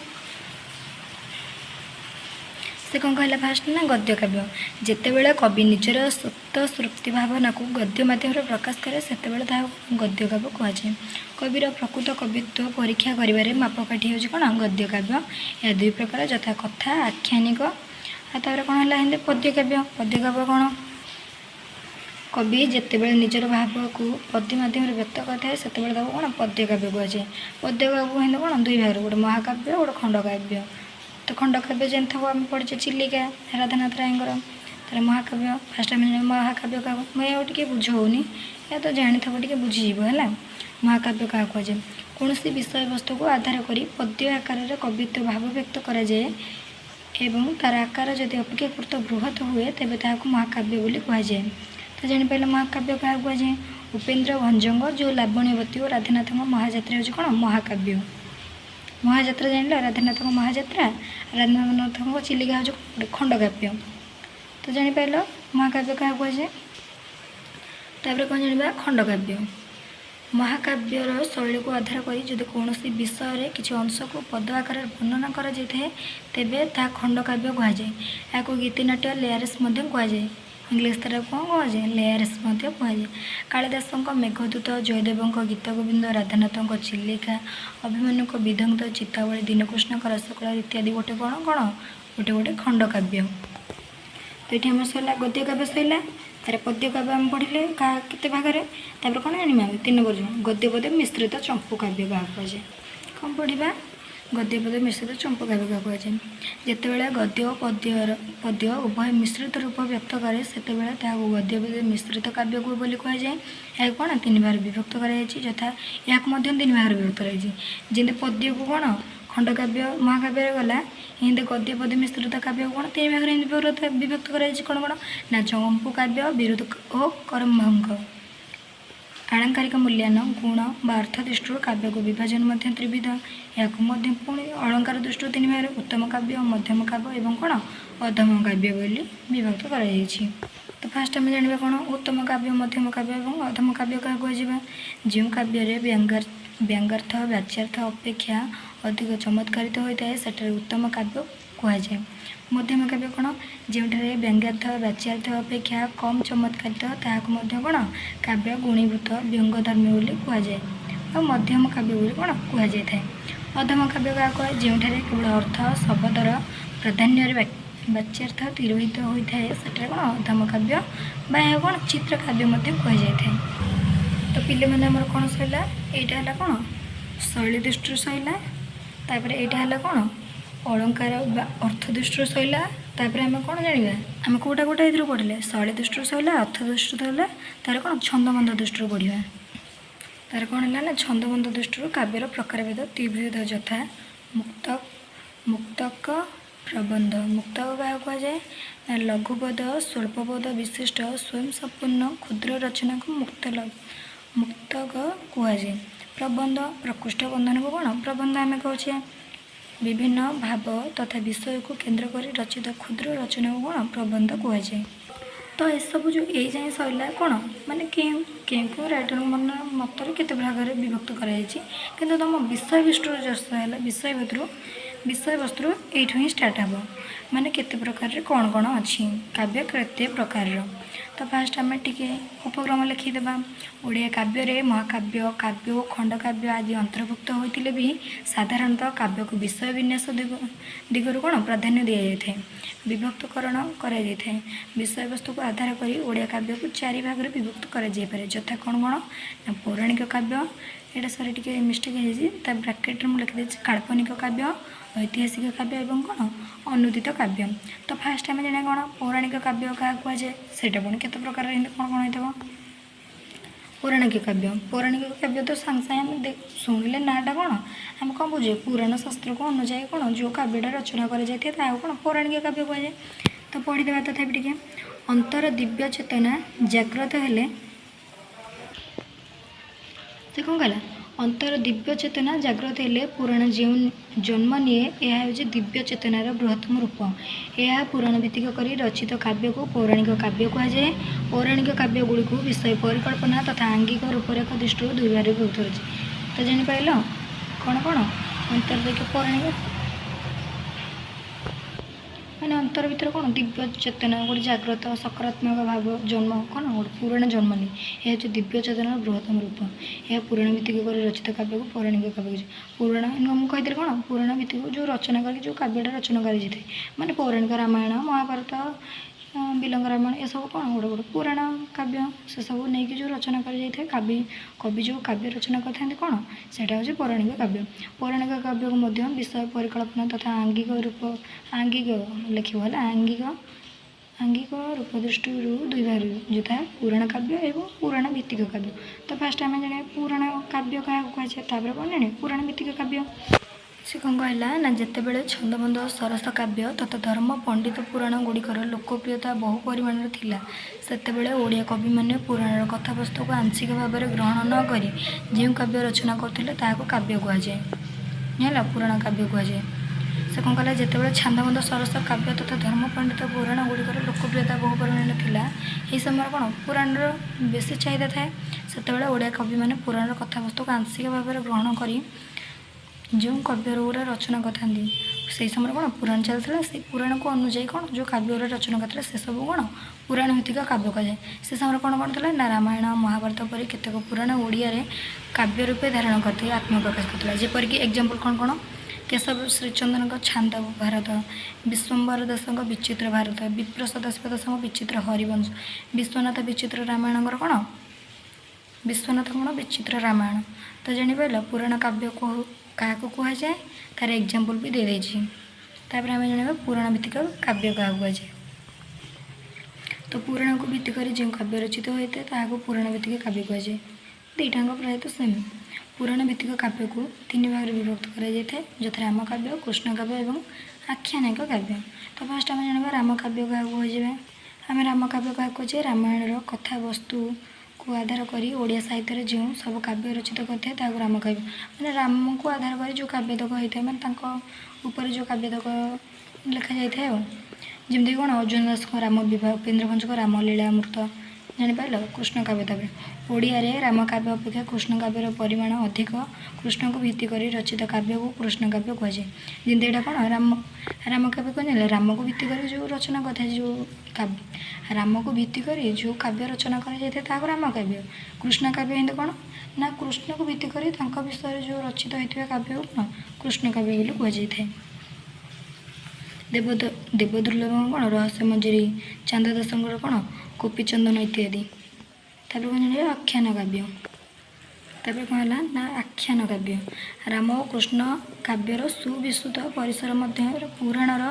ସେ କ'ଣ କହିଲା ଫାଷ୍ଟ ନା, ଗଦ୍ୟ କାବ୍ୟ ଯେତେବେଳେ କବି ନିଜର ସୁପ୍ତ ସୃପ୍ତି ଭାବନାକୁ ଗଦ୍ୟ ମାଧ୍ୟମରେ ପ୍ରକାଶ କରେ ସେତେବେଳେ ତାହାକୁ ଗଦ୍ୟ କାବ୍ୟ କୁହାଯାଏ। କବିର ପ୍ରକୃତ କବିତ୍ୱ ପରୀକ୍ଷା କରିବାରେ ମାପକାଠି ହେଉଛି କ'ଣ ଗଦ୍ୟ କାବ୍ୟ। ଏହା ଦୁଇ ପ୍ରକାର, ଯଥା କଥା, ଆଖ୍ୟାନିକ। ଆଉ ତାପରେ କ'ଣ ହେଲା ଏମିତି ପଦ୍ୟ କାବ୍ୟ। ପଦ୍ୟ କାବ୍ୟ କ'ଣ, କବି ଯେତେବେଳେ ନିଜର ଭାବକୁ ପଦ୍ୟ ମାଧ୍ୟମରେ ବ୍ୟକ୍ତ କରିଥାଏ ସେତେବେଳେ ତାକୁ କ'ଣ ପଦ୍ୟ କାବ୍ୟ କୁହାଯାଏ। ପଦ୍ୟ କାବ୍ୟ ହେଲେ କ'ଣ ଦୁଇ ଭାଗରେ, ଗୋଟେ ମହାକାବ୍ୟ, ଗୋଟେ ଖଣ୍ଡକାବ୍ୟ। ତ ଖଣ୍ଡକାବ୍ୟ ଯେମିତି ଥିବ ଆମେ ପଢ଼ିଛେ ଚିଲିକା ରାଧାନାଥ ରାୟଙ୍କର। ତାହେଲେ ମହାକାବ୍ୟ ଫାଷ୍ଟ ଆମେ ମହାକାବ୍ୟ କାହାକୁ, ମୁଁ ଆଉ ଟିକେ ବୁଝଉନି, ଏହା ତ ଜାଣିଥିବ, ଟିକେ ବୁଝିଯିବ ହେଲା। ମହାକାବ୍ୟ କାହାକୁ କୁହାଯାଏ, କୌଣସି ବିଷୟବସ୍ତୁକୁ ଆଧାର କରି ପଦ୍ୟ ଆକାରରେ କବିତ୍ୱ ଭାବ ବ୍ୟକ୍ତ କରାଯାଏ ଏବଂ ତା'ର ଆକାର ଯଦି ଅପେକ୍ଷାକୃତ ବୃହତ୍ ହୁଏ ତେବେ ତାହାକୁ ମହାକାବ୍ୟ ବୋଲି କୁହାଯାଏ। ତ ଜାଣିପାରିଲେ ମହାକାବ୍ୟ କାହାକୁ କୁହାଯାଏ। ଉପେନ୍ଦ୍ର ଭଞ୍ଜଙ୍କ ଯେଉଁ ଲାବଣ୍ୟବତୀ ଓ ରାଧାନାଥଙ୍କ ମହାଯାତ୍ରା ହେଉଛି କ'ଣ ମହାକାବ୍ୟ। ମହାଯାତ୍ରା ଜାଣିଲ, ରାଧାନାଥଙ୍କ ମହାଯାତ୍ରା, ରାଧାନାଥଙ୍କ ଚିଲିକା ହେଉଛି ଗୋଟେ ଖଣ୍ଡକାବ୍ୟ। ତ ଜାଣିପାରିଲ ମହାକାବ୍ୟ କାହାକୁ କୁହାଯାଏ। ତାପରେ କ'ଣ ଜାଣିବା, ଖଣ୍ଡକାବ୍ୟ। ମହାକାବ୍ୟର ଶୈଳୀକୁ ଆଧାର କରି ଯଦି କୌଣସି ବିଷୟରେ କିଛି ଅଂଶକୁ ପଦ ଆକାରରେ ବର୍ଣ୍ଣନା କରାଯାଇଥାଏ ତେବେ ତାହା ଖଣ୍ଡକାବ୍ୟ କୁହାଯାଏ। ଏହାକୁ ଗୀତିନାଟ୍ୟ ଲେୟାର୍ସ ମଧ୍ୟ କୁହାଯାଏ। ଇଂଲିଶ ତାର କ'ଣ କୁହାଯାଏ, ଲେୟାର୍ସ ମଧ୍ୟ କୁହାଯାଏ। କାଳିଦାସଙ୍କ ମେଘଦୂତ, ଜୟଦେବଙ୍କ ଗୀତଗୋବିନ୍ଦ, ରାଧାନାଥଙ୍କ ଚିଲିକା, ଅଭିମନ୍ୟୁଙ୍କ ବିଦଗ୍ଧ ଚିତ୍ତାବଳୀ, ଦୀନକୃଷ୍ଣଙ୍କ ରସକଳା ଇତ୍ୟାଦି ଗୋଟେ ଗୋଟେ ଖଣ୍ଡକାବ୍ୟ। ତ ଏଠି ଆମର ସରିଲା ଗଦ୍ୟ କାବ୍ୟ ସରିଲା। ତାର ପଦ୍ୟ କାବ୍ୟ ଆମେ ପଢ଼ିଲେ କାହା କେତେ ଭାଗରେ। ତାପରେ କ'ଣ ଜାଣିବା ଆମେ 3 ନମ୍ବର ଗଦ୍ୟ ପଦ୍ୟ ମିଶ୍ରିତ ଚମ୍ପୁ କାବ୍ୟ କାହାକୁ କୁହାଯାଏ। କ'ଣ ପଢ଼ିବା गद्य पद्य मिश्रित चंपू काव्य क्या कहुए जितेबाला गद्य और पद्य उभय मिश्रित रूप व्यक्त करे से गद्य पद्य मिश्रित काव्य को बोली कहुए यह कौन 3 भाग विभक्त कर यथा या 3 भाग विभक्त कर पद्य को कौन खंडकाव्य महाकाव्य गला हिंदी गद्य पद्य मिश्रित काव्य को कौन 3 भाग विभक्त कर कौन कौन ना चंपू काव्य विरोध और करम्भंग आलंकारिक मूल्यायन गुण बा अर्थ दृष्टि काव्य को विभाजन त्रिविध या पुणी अलंकार दृष्टि 3 भाग उत्तम काव्य मध्यम काव्य और कौन अधम काव्य बोली विभक्त कर तो फास्ट आम जाना कौन उत्तम काव्य मध्यम काव्य और अधम काव्य क्या कहुआ जो काव्य व्यंग्यार्थ वाच्यार्थ अपेक्षा अधिक चमत्कारित होता है सेठारे उत्तम काव्य कहुए मध्यम काव्य कौन जो व्यंग्यार्थ वाच्यार्थ अपेक्षा कम चमत्कारित कौन काव्य गुणीभूत व्यंगधर्मी बोली कहुए और मध्यम काव्य बोली कौन कहुए अधम काव्य क्या कहे जो केवल अर्थ शब्दर प्राधान्य वाच्यार्थ तिरोहित होता है सेठारे कौन अधम काव्य बा कौन चित्र काव्य कहुए तो पिले मैंने आमर कौन सरला यहाँ है कौन शैली दृष्टि सरला तापर यहाँ है कौन अलंकार अर्थ दृष्टि सरला तापर आम कौन जाना आम कौटा कौटा ये पढ़ले शैली दृष्टि सरला अर्थ दृष्टि सरला तार कौन छंदबंध दृष्टि पढ़ा तार कौन है ना छंदबंध दृष्टि काव्यर प्रकारभेद त्रिविध यथा मुक्तक प्रबंध मुक्तक क्या कहुए लघुपद स्वल्पपद विशिष्ट स्वयं संपूर्ण क्षुद्र रचना को मुक्तक कहुए प्रबंध प्रकृष्ट बंधन को कौन प्रबंध आम कहे विभिन्न भाव तथा विषय को केन्द्र कर रचित क्षुद्र रचना को कौन प्रबंध कहुए तो ये सब जो यही जाए सरला कौन माने क्यों राइटर मन मतर केते भाग में विभक्त कराई किंतु तुम विषय वस्तु विषय वस्तु यू ही स्टार्ट हे माने केते प्रकार कौन कौन अच्छी काव्य केते प्रकार तो फास्ट आम टे उपक्रम लिखिदेबा ओडिया काव्य महाकाव्य काव्य और खंडकाव्य आदि अंतर्भुक्त होते भी साधारणतः काव्य को विषय विन्यास दिगरू कौन प्राधान्य दि जाए विभक्तकरण कर विषय वस्तु को आधार कर ओडिया काव्य को 4 भाग में विभक्त कर यथा कौन कौन ना पौराणिक काव्य यहाँ सर टी मिस्टेक है ब्राकेट में लिखिदे काल्पनिक काव्य ऐतिहासिक काव्य और कौन अनुदित काव्य तो फास्ट आम जाना कौन पौराणिक काव्य क्या कहुए सेटा पुणी केते प्रकार कौन कौन हो पौराणिक काव्य तो सांगे सांगे शुणिले नाटा कौन आम कौन बुझे पुराण शास्त्र को अनुजाई कौन जो काव्यटा रचना कर कौन पौराणिक काव्य कहुए तो पढ़ीदेवा तथापि टे अंतर दिव्य चेतना जाग्रत हेले से कौन कहला अंतर दिव्य चेतना जाग्रत हेले पुराण जो जन्म निए यह हूँ दिव्य चेतनार बृहत्तम रूप यह पुराण भित्तिक कर रचित काव्य को पौराणिक काव्य कहुए पौराणिक काव्य गुड़ी को विषय परिकल्पना तथा आंगिक रूपरेख दृष्टि 2 भाग में विभक्त रही तो जापार कौन कौन अंतर देखिए पौराणिक मैंने अंतर भर कौन दिव्य चेतना गोटे जाग्रत सकारात्मक भाव जन्म कौन गोटे पुराण जन्म नहीं यह हूँ दिव्य चेतनार बृहत्तम रूप यह पुराण भित्तिक कर रचित काव्य को पौराणिक काव्य पुराण मुझे कही कौन पुराण भित्तिक जो रचना कर जो काव्यटा रचना कर माने पौराणिक रामायण महाभारत बिलंग रामायण ये सब कौन गोटे गोटे पुराण काव्य से सब नहीं जो रचना कर कवि जो काव्य रचना करते कौन से हूँ पौराणिक काव्य को मध्य विषय परिकल्पना तथा आंगिक रूप आंगिक लिखा आंगिक रूप दृष्टि 2 भाग जोथा पुराण काव्य एवं पुराण भित्तिक काव्य तो फास्ट आम जाने पुराण काव्य क्या कहुए कौन जाने पुराण भित्तिक काव्य से कौन कहला ना जितेबाला छंदबंध सरस काव्य तथा धर्म पंडित पुराण गुड़िकर लोकप्रियता बहु परिमाण थिला सेतेबेले ओडिया कवि माने पुराणर कथावस्तु को आंशिक भाव में ग्रहण न करी जो काव्य रचना करथिले ताहाको काव्य कहुए है पुराण काव्य कहुए से कौन कहला जितेबाला छंदबंध सरस काव्य तथा धर्म पंडित पुराण गुड़िकर लोकप्रियता बहु परिमाण थिला यही समय कौन पुराणर बेसी चाहिदा थाए सेतेबेले ओडिया कवि माने पुराणर कथावस्तु को आंशिक भाव में ग्रहण करी जो काव्य गुरा रचना करते से समय कौन पुराण चलता से पुराण को अनुजाई कौन जो काव्य गुरा रचना करते से सब कौन पुराण भित्तिक काव्य कहुए से समय कौन कौन था ना रामायण महाभारत पर केतेक पुराण ओडिया काव्य रूपे धारण करते आत्मप्रकाश करता जेपरिक एग्जाम्पल कौन कौन केशव श्रीचंद्रन छांद भारत विश्वम्बर दास विचित्र भारत विप्र सदाशिव दास विचित्र हरिवंश विश्वनाथ विचित्र रामायण कौन विश्वनाथ कौन विचित्र रामायण तो जापार पुराण काव्य को କାହାକୁ କୁହାଯାଏ ତାର ଏକ୍ଜାମ୍ପଲ୍ ବି ଦେଇଦେଇଛି। ତାପରେ ଆମେ ଜାଣିବା ପୁରାଣ ଭିତ୍ତିକ କାବ୍ୟ କାହାକୁ କୁହାଯାଏ। ତ ପୁରାଣକୁ ଭିତ୍ତି କରି ଯେଉଁ କାବ୍ୟ ରଚିତ ହୋଇଥାଏ ତାହାକୁ ପୁରାଣ ଭିତ୍ତିକ କାବ୍ୟ କୁହାଯାଏ। ଦୁଇଟାଙ୍କ ପ୍ରାୟତଃ ସେମ୍। ପୁରାଣ ଭିତ୍ତିକ କାବ୍ୟକୁ 3 ଭାଗରେ ବିଭକ୍ତ କରାଯାଇଥାଏ, ଯଥା ରାମ କାବ୍ୟ, କୃଷ୍ଣ କାବ୍ୟ ଏବଂ ଆଖ୍ୟାନିକ କାବ୍ୟ। ତ ଫାର୍ଷ୍ଟ ଆମେ ଜାଣିବା ରାମ କାବ୍ୟ କାହାକୁ କୁହାଯିବା। ଆମେ ରାମ କାବ୍ୟ କାହାକୁ କୁହାଯାଏ? ରାମାୟଣର କଥାବସ୍ତୁକୁ ଆଧାର କରି ଓଡ଼ିଆ ସାହିତ୍ୟରେ ଯେଉଁ ସବୁ କାବ୍ୟ ରଚିତ କରିଥାଏ ତାହାକୁ ରାମ କାବ୍ୟ, ମାନେ ରାମକୁ ଆଧାର କରି ଯେଉଁ କାବ୍ୟତକ ହୋଇଥାଏ, ମାନେ ତାଙ୍କ ଉପରେ ଯେଉଁ କାବ୍ୟତକ ଲେଖାଯାଇଥାଏ ଆଉ। ଯେମିତିକି କ'ଣ ଅର୍ଜୁନ ଦାସଙ୍କ ରାମ ବିବାହ, ଉପେନ୍ଦ୍ର ଭଞ୍ଜଙ୍କ ରାମଲୀଳା ଅମୃତ, ଜାଣିପାରିଲ। କୃଷ୍ଣ କାବ୍ୟ ତାପରେ ଓଡ଼ିଆରେ ରାମ କାବ୍ୟ ଅପେକ୍ଷା କୃଷ୍ଣ କାବ୍ୟର ପରିମାଣ ଅଧିକ। କୃଷ୍ଣଙ୍କୁ ଭିତ୍ତି କରି ରଚିତ କାବ୍ୟକୁ କୃଷ୍ଣ କାବ୍ୟ କୁହାଯାଏ। ଯେମିତି ଏଇଟା କ'ଣ ରାମ କାବ୍ୟ କୁହାଯାଏ, ରାମକୁ ଭିତ୍ତି କରି ଯେଉଁ ରଚନା କରିଥାଏ, ଯେଉଁ ରାମକୁ ଭିତ୍ତି କରି ଯେଉଁ କାବ୍ୟ ରଚନା କରାଯାଇଥାଏ ତାହାକୁ ରାମ କାବ୍ୟ। କୃଷ୍ଣ କାବ୍ୟ କିନ୍ତୁ କ'ଣ ନା କୃଷ୍ଣକୁ ଭିତ୍ତି କରି ତାଙ୍କ ବିଷୟରେ ଯେଉଁ ରଚିତ ହୋଇଥିବା କାବ୍ୟକୁ କ'ଣ କୃଷ୍ଣ କାବ୍ୟ ବୋଲି କୁହାଯାଇଥାଏ। ଦେବଦୁର୍ଲ୍ଲଭଙ୍କ କ'ଣ ରହସ୍ୟ ମଞ୍ଜରୀ, ଚାନ୍ଦ ଦାସଙ୍କର କ'ଣ ଗୋପୀଚନ୍ଦନ ଇତ୍ୟାଦି। ତାପରେ କ'ଣ ଜାଣିବା ଆଖ୍ୟାନ କାବ୍ୟ। ତାପରେ କ'ଣ ହେଲା ନା ଆଖ୍ୟାନ କାବ୍ୟ। ରାମ ଓ କୃଷ୍ଣ କାବ୍ୟର ସୁବିସ୍ତୃତ ପରିସର ମଧ୍ୟରେ ପୁରାଣର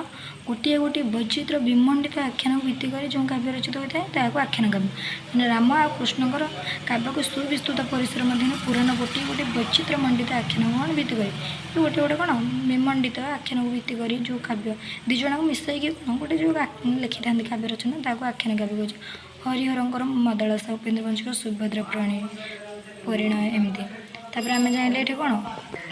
ଗୋଟିଏ ଗୋଟିଏ ବୈଚିତ୍ର୍ୟ ବିମଣ୍ଡିତ ଆଖ୍ୟାନକୁ ଭିତ୍ତି କରି ଯେଉଁ କାବ୍ୟ ରଚିତ ହୋଇଥାଏ ତାହାକୁ ଆଖ୍ୟାନ କାବ୍ୟ। ମାନେ ରାମ ଆଉ କୃଷ୍ଣଙ୍କର କାବ୍ୟକୁ ସୁବିସ୍ତୃତ ପରିସର ମଧ୍ୟରେ ପୁରାଣ ଗୋଟିଏ ଗୋଟିଏ ବୈଚିତ୍ର୍ୟ ମଣ୍ଡିତ ଆଖ୍ୟାନକୁ କ'ଣ ଭିତ୍ତି କରି, ଗୋଟେ ଗୋଟେ କ'ଣ ବିମଣ୍ଡିତ ଆଖ୍ୟାନକୁ ଭିତ୍ତି କରି ଯେଉଁ କାବ୍ୟ ଦୁଇ ଜଣଙ୍କୁ ମିଶାଇକି ଗୋଟେ ଯେଉଁ ଲେଖିଥାନ୍ତି କାବ୍ୟ ରଚନା ତାହାକୁ ଆଖ୍ୟାନ କାବ୍ୟ କୁହାଯାଏ। ହରିହରଙ୍କର ମଦଳାସା, ଉପେନ୍ଦ୍ର ଭଞ୍ଜଙ୍କର ସୁଭଦ୍ରା ପରିଣୟ ଏମିତି। ତାପରେ ଆମେ ଜାଣିଲେ ଏଠି କ'ଣ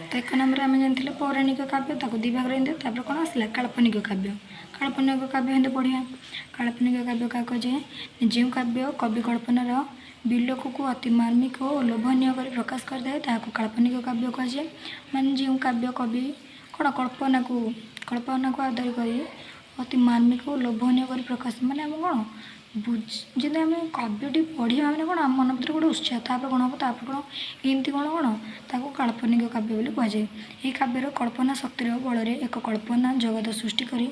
ତ 1 ନମ୍ବରରେ ଆମେ ଜାଣିଥିଲେ ପୌରାଣିକ କାବ୍ୟ, ତାକୁ 2 ଭାଗରେ ଏମିତି। ତାପରେ କ'ଣ ଆସିଲା କାଳ୍ପନିକ କାବ୍ୟ। କାଳ୍ପନିକ କାବ୍ୟ ଏମିତି ପଢ଼ିବା। କାଳ୍ପନିକ କାବ୍ୟ କାହାକୁ କୁହାଯାଏ? ଯେଉଁ କାବ୍ୟ କବି କଳ୍ପନାର ବିଲୋକକୁ ଅତି ମାର୍ମିକ ଓ ଲୋଭନୀୟ କରି ପ୍ରକାଶ କରିଥାଏ ତାହାକୁ କାଳ୍ପନିକ କାବ୍ୟ କୁହାଯାଏ। ମାନେ ଯେଉଁ କାବ୍ୟ କବି କ'ଣ କଳ୍ପନାକୁ ଆଧାର କରି ଅତି ମାର୍ମିକ ଓ ଲୋଭନୀୟ କରି ପ୍ରକାଶ, ମାନେ ଆମେ କ'ଣ ଯଦି ଆମେ କାବ୍ୟଟି ପଢ଼ିବା ମାନେ କ'ଣ ଆମ ମନ ଭିତରେ ଗୋଟେ ଉତ୍ସାହ, ତାପରେ କ'ଣ ହେବ, ତାପରେ କ'ଣ ଏମିତି କ'ଣ ତାକୁ କାଳ୍ପନିକ କାବ୍ୟ ବୋଲି କୁହାଯାଏ। ଏହି କାବ୍ୟର କଳ୍ପନା ଶକ୍ତିର ବଳରେ ଏକ କଳ୍ପନା ଜଗତ ସୃଷ୍ଟି କରି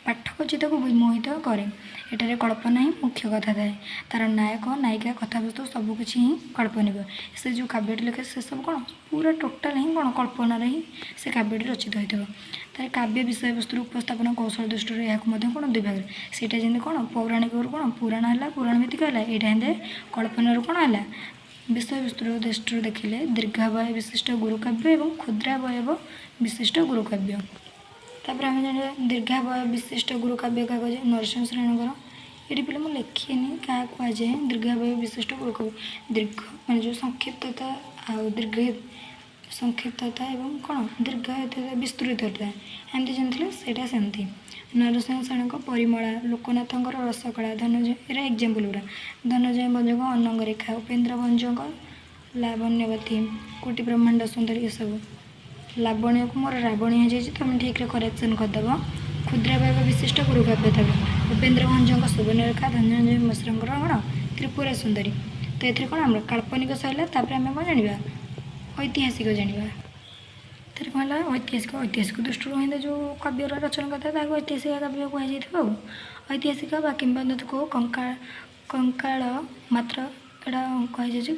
ପାଠକ ଚିତ୍ତକୁ ବିମୋହିତ କରେ। ଏଠାରେ କଳ୍ପନା ହିଁ ମୁଖ୍ୟ କଥା ଥାଏ। ତାର ନାୟକ ନାୟିକା କଥାବସ୍ତୁ ସବୁକିଛି ହିଁ କାଳ୍ପନିକ। ସେ ଯେଉଁ କାବ୍ୟଟି ଲେଖେ ସେସବୁ କ'ଣ ପୁରା ଟୋଟାଲ୍ ହିଁ କ'ଣ କଳ୍ପନାରେ ହିଁ ସେ କାବ୍ୟଟି ରଚିତ ହୋଇଥିବ। ତାର କାବ୍ୟ ବିଷୟବସ୍ତୁର ଉପସ୍ଥାପନ କୌଶଳ ଦୃଷ୍ଟିରୁ ଏହାକୁ ମଧ୍ୟ କ'ଣ 2 ଭାଗରେ। ସେଇଟା ଯେମିତି କ'ଣ ପୌରାଣିକରୁ କ'ଣ ପୁରାଣ ହେଲା, ପୁରାଣ ଭିତ୍ତିକ ହେଲା। ଏଇଟା ଏମିତି କଳ୍ପନାରୁ କ'ଣ ହେଲା ବିଷୟବସ୍ତୁର ଦୃଷ୍ଟିରୁ ଦେଖିଲେ ଦୀର୍ଘାବୟ ବିଶିଷ୍ଟ ଗୁରୁକାବ୍ୟ ଏବଂ କ୍ଷୁଦ୍ରାବୟବ ବିଶିଷ୍ଟ ଗୁରୁକାବ୍ୟ। ତାପରେ ଆମେ ଜାଣିବା ଦୀର୍ଘାବୟ ବିଶିଷ୍ଟ ଗୁରୁକାବ୍ୟ କାହାକୁ କୁହାଯାଏ? ନରସିଂହ ଶରଣଙ୍କର। ଏଠି ପିଲା ମୁଁ ଲେଖିନି କାହାକୁ କୁହାଯାଏ ଦୀର୍ଘାବୟ ବିଶିଷ୍ଟ ଗୁରୁକାବ୍ୟ। ଦୀର୍ଘ ମାନେ ଯେଉଁ ସଂକ୍ଷିପ୍ତତା ଆଉ ସଂକ୍ଷିପ୍ତତା ଏବଂ କ'ଣ ଦୀର୍ଘତା ବିସ୍ତୃତତା ଏମିତି ଜାଣିଥିଲେ ସେଇଟା ସେମିତି। ନରସିଂହ ଶରଣଙ୍କ ପରିମଳା, ଲୋକନାଥଙ୍କର ରସକଳା, ଧନଞ୍ଜୟ ଏରା ଏକ୍ଜାମ୍ପଲ୍ ଗୁଡ଼ା। ଧନଞ୍ଜୟ ଭଞ୍ଜଙ୍କ ଅନଙ୍ଗ ରେଖା, ଉପେନ୍ଦ୍ର ଭଞ୍ଜଙ୍କ ଲାବଣ୍ୟବତୀ, କୋଟି ବ୍ରହ୍ମାଣ୍ଡ ସୁନ୍ଦରୀ ଏସବୁ। ଲାବଣ୍ୟକୁ ମୋର ରାବଣୀ ହେଇଯାଇଛି, ତୁମେ ଠିକ୍ରେ କରେକ୍ସନ୍ କରିଦେବ। କ୍ଷୁଦ୍ରାବୟବ ବିଶିଷ୍ଟ ଗୁରୁକାବ୍ୟ। ତାପରେ ଉପେନ୍ଦ୍ର ଭଞ୍ଜଙ୍କ ସୁବର୍ଣ୍ଣରେଖା, ଧନଞ୍ଜୟ ମିଶ୍ରଙ୍କର କ'ଣ ତ୍ରିପୁରା ସୁନ୍ଦରୀ। ତ ଏଥିରେ କ'ଣ ଆମର କାଳ୍ପନିକ ସରିଲା। ତାପରେ ଆମେ କ'ଣ ଜାଣିବା ଐତିହାସିକ ଜାଣିବା। ଏଥିରେ କ'ଣ ହେଲା ଐତିହାସିକ ଦୃଷ୍ଟିରୁ ହିଁ ଯେଉଁ କାବ୍ୟର ରଚନା କରିଥାଏ ତାହାକୁ ଐତିହାସିକ କାବ୍ୟ କୁହାଯାଇଥିବ। ଆଉ ଐତିହାସିକ ବା କିମ୍ବଦନ୍ତୀକୁ କଙ୍କାଳ ମାତ୍ର ଏଇଟା କୁହାଯାଇଛି